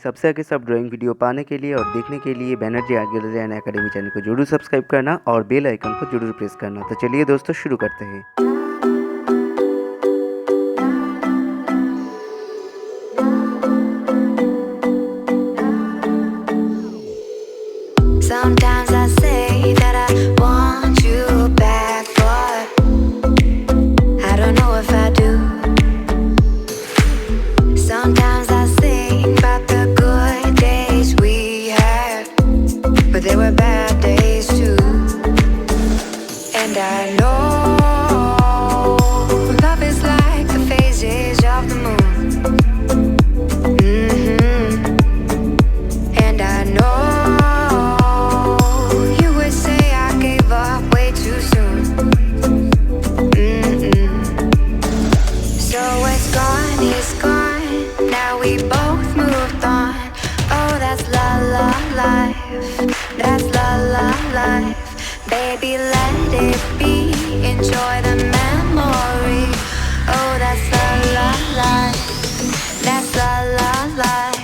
सबसे आगे सब ड्राइंग वीडियो पाने के लिए और देखने के लिए Banerjee art gallery and academy channel को जरूर सब्सक्राइब करना और बेल आइकन को जरूर प्रेस करना। तो चलिए दोस्तों शुरू करते हैं। Sometimes I say that I want you back, but I don't know if I do. Sometimes I think about the good days we had, but there were bad days too. And I know love is like the phases of the moon. And I know we both moved on. Oh, that's la la life. That's la la life. Baby, let it be. Enjoy the memory. Oh, that's la la life. That's la la life.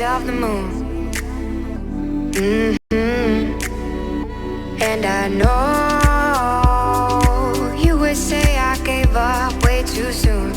Of the moon. And I know you would say I gave up way too soon.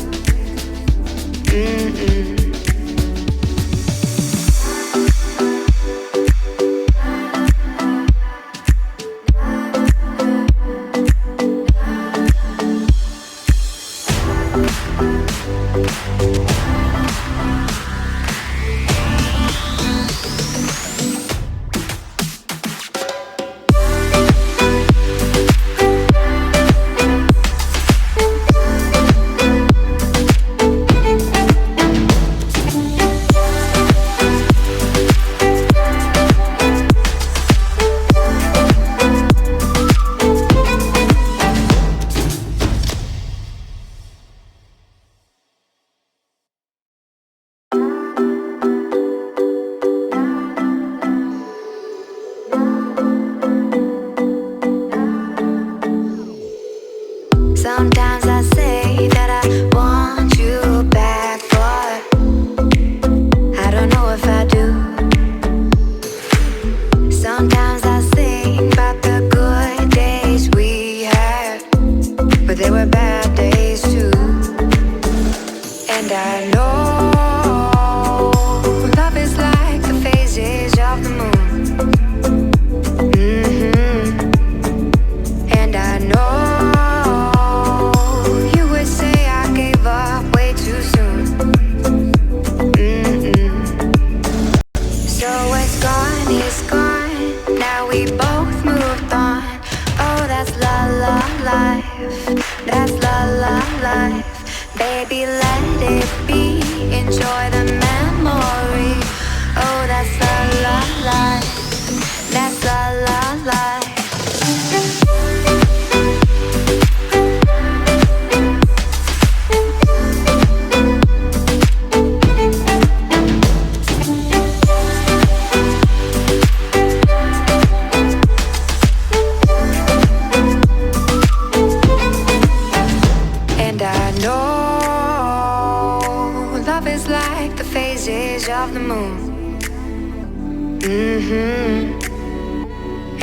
Sometimes I say that I want you back, but I don't know if I do. Sometimes I think about the good days we had, but there were bad days too. And I know love is like the phases of the moon. And I know we both moved on. Oh, that's la la life. That's la la life. Baby, let it be. Enjoy the memory. Oh, that's la la life. That's la la life. Of the moon.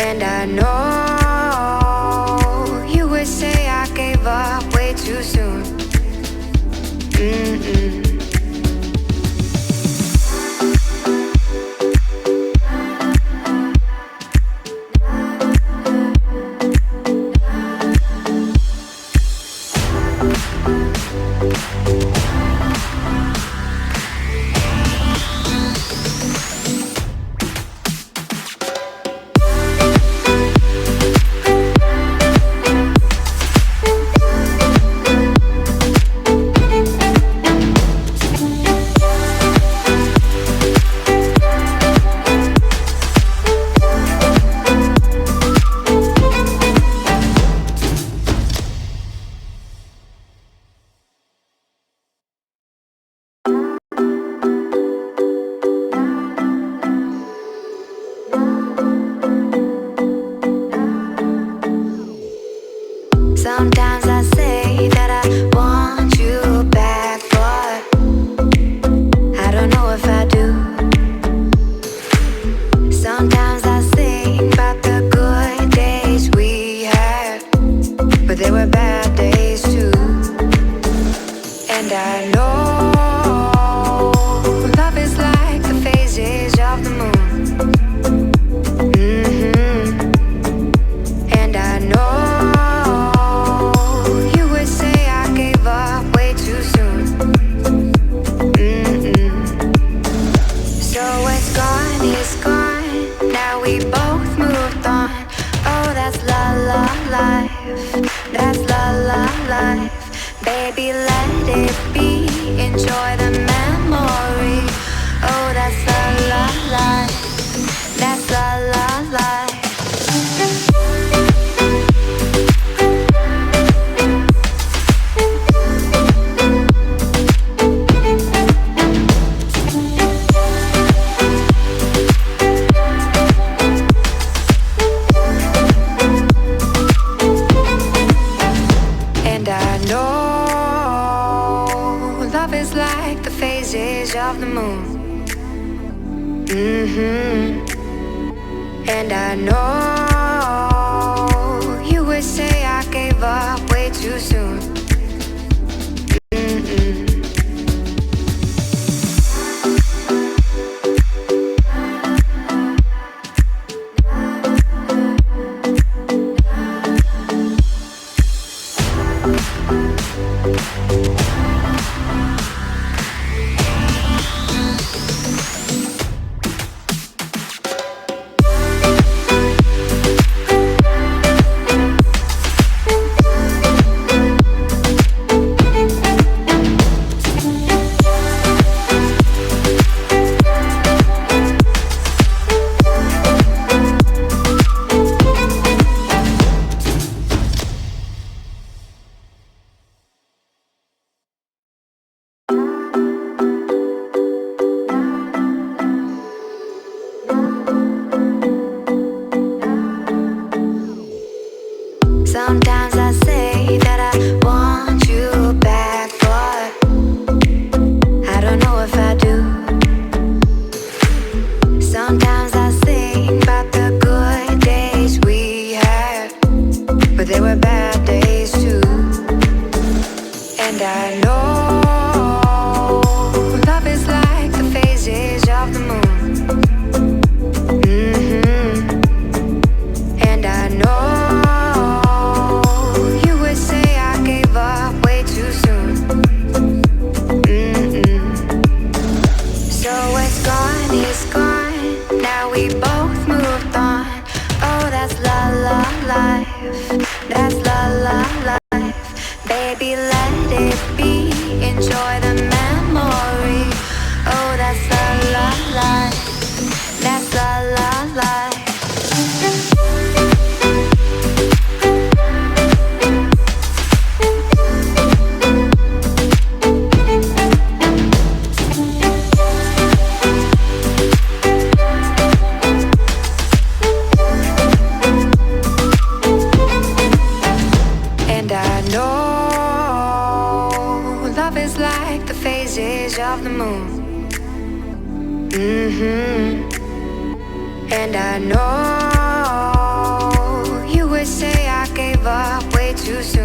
And I know you would say I gave up way too soon. Sometimes I say that I want you back, but I don't know if I do. Sometimes I think about the good days we had, but they were bad days too. And I know love is like the phases of the moon. And I know you would say I gave up way too soon. So it's gone, now we both moved on. Oh, that's la la life, that's la la life. Baby, let it be, enjoy the memory. Oh, that's la la life, that's la la life. And I know love is like the phases of the moon. And I know you would say I gave up way too soon. Sometimes I say that I want you back, but I don't know if I do. Sometimes I think about the good days we had, but they were bad days too. And I know love is like the phases of the moon. And I know it's gone, now we both moved on. Oh, that's la la life, that's la la life. Baby, let it be, enjoy the memory. Oh, that's la la life, that's la la life. Like the phases of the moon. And I know you would say I gave up way too soon.